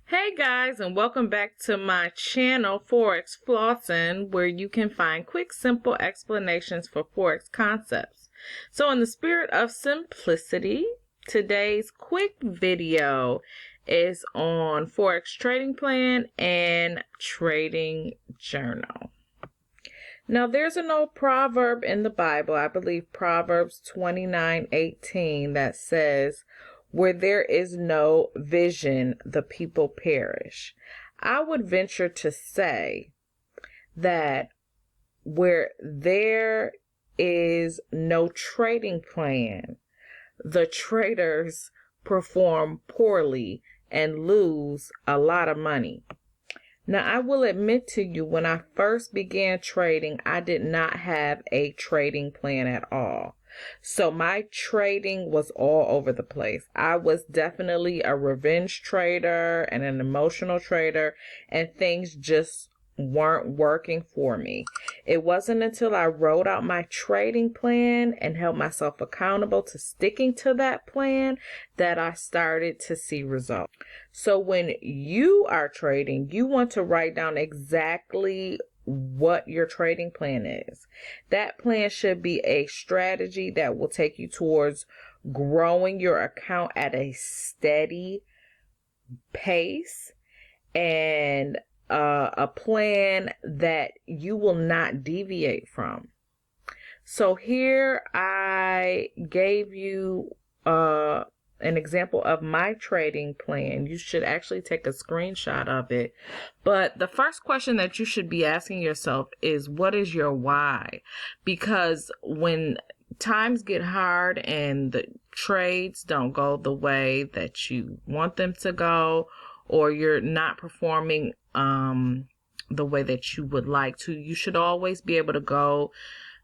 Hey guys, and welcome back to my channel, Forex Flossin', where you can find quick, simple explanations for Forex concepts. So in the spirit of simplicity, today's quick video is on Forex trading plan and trading journal. Now there's an old proverb in the Bible, I believe Proverbs 29:18, that says, "Where there is no vision, the people perish." I would venture to say that where there is no trading plan, the traders perform poorly and lose a lot of money. Now, I will admit to you, when I first began trading, I did not have a trading plan at all. So my trading was all over the place. I was definitely a revenge trader and an emotional trader, and things just weren't working for me. It wasn't until I wrote out my trading plan and held myself accountable to sticking to that plan that I started to see results. So when you are trading, you want to write down exactly what your trading plan is. That plan should be a strategy that will take you towards growing your account at a steady pace, and a plan that you will not deviate from. So here I gave you an example of my trading plan. You should actually take a screenshot of it. But the first question that you should be asking yourself is, what is your why? Because when times get hard and the trades don't go the way that you want them to go, or you're not performing the way that you would like to, you should always be able to go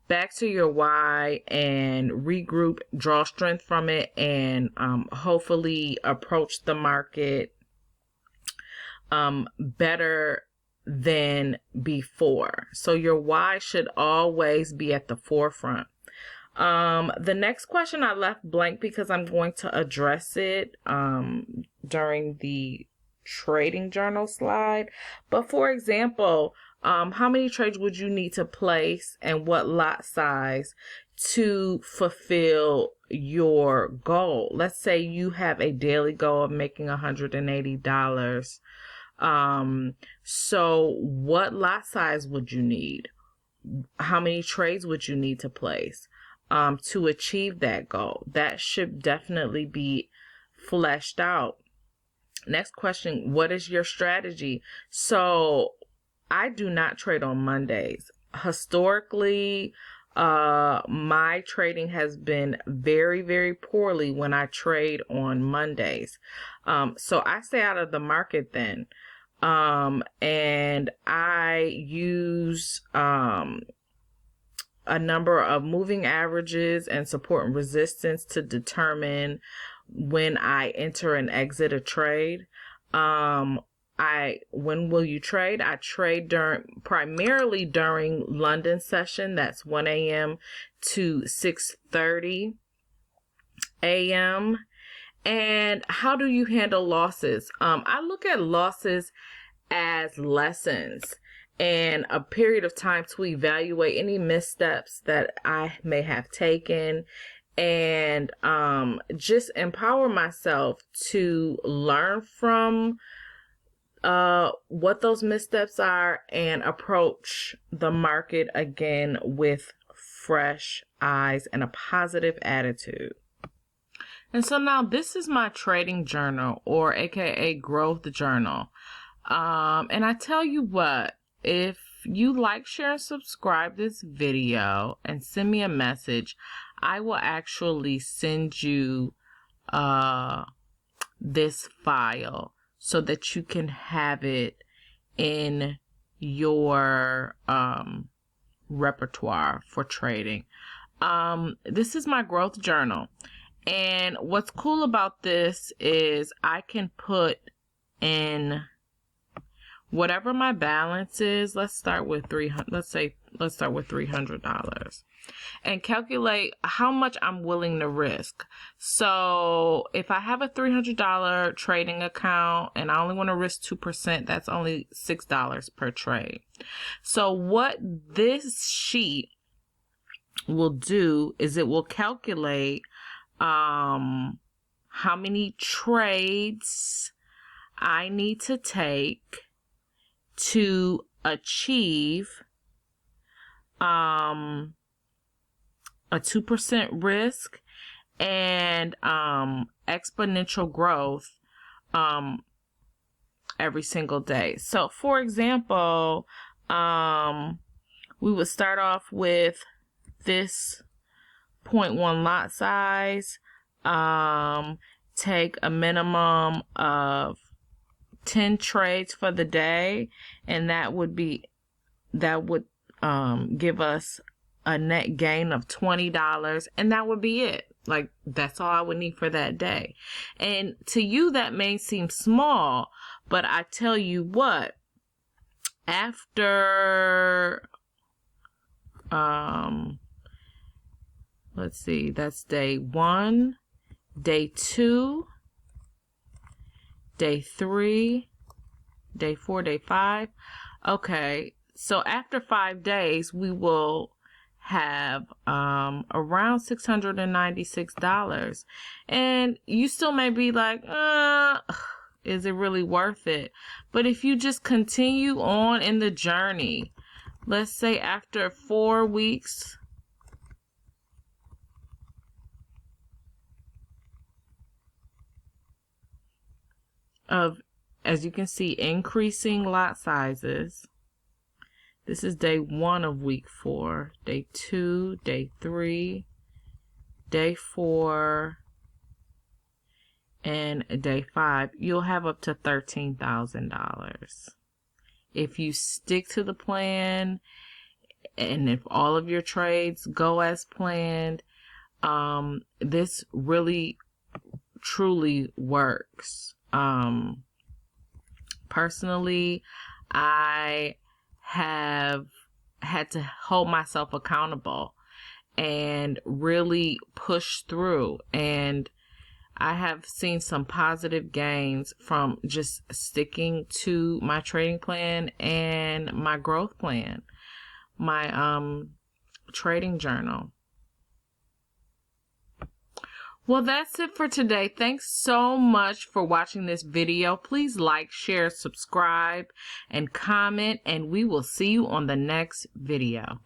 back to your why and regroup, draw strength from it, and hopefully approach the market better than before. So your why should always be at the forefront. The next question I left blank because I'm going to address it during the trading journal slide. But for example, how many trades would you need to place and what lot size to fulfill your goal? Let's say you have a daily goal of making $180. So what lot size would you need? How many trades would you need to place to achieve that goal? That should definitely be fleshed out. Next question, what is your strategy? So I do not trade on Mondays. Historically, my trading has been very, very poorly when I trade on Mondays. So I stay out of the market then. And I use a number of moving averages and support and resistance to determine when I enter and exit a trade. When will you trade? I trade primarily during London session. That's 1 a.m. to 6:30 a.m. And how do you handle losses? I look at losses as lessons and a period of time to evaluate any missteps that I may have taken, and just empower myself to learn from what those missteps are and approach the market again with fresh eyes and a positive attitude. And so now this is my trading journal, or AKA growth journal. And I tell you what, if you like, share, and subscribe this video and send me a message, I will actually send you this file so that you can have it in your repertoire for trading. This is my growth journal. And what's cool about this is I can put in whatever my balance is. Let's start with 300. Let's say let's start with $300 and calculate how much I'm willing to risk. So if I have a $300 trading account and I only want to risk 2%, that's only $6 per trade. So what this sheet will do is it will calculate how many trades I need to take to achieve a 2% risk and exponential growth every single day. So for example, we would start off with this 0.1 lot size, take a minimum of 10 trades for the day, and that would give us a net gain of $20, and that would be it. Like, that's all I would need for that day. And to you that may seem small, but I tell you what, after let's see, that's day 1, day 2, day 3, day 4, day 5. Okay, so after 5 days, we will have around $696. And you still may be like, is it really worth it? But if you just continue on in the journey, let's say after 4 weeks, of, as you can see, increasing lot sizes. This is day 1 of week 4, day 2, day 3, day 4, and day 5. You'll have up to $13,000. If you stick to the plan, and if all of your trades go as planned, this really, truly works. Personally, I have had to hold myself accountable and really push through, and I have seen some positive gains from just sticking to my trading plan and my growth plan, my trading journal. Well, that's it for today. Thanks so much for watching this video. Please like, share, subscribe, and comment, and we will see you on the next video.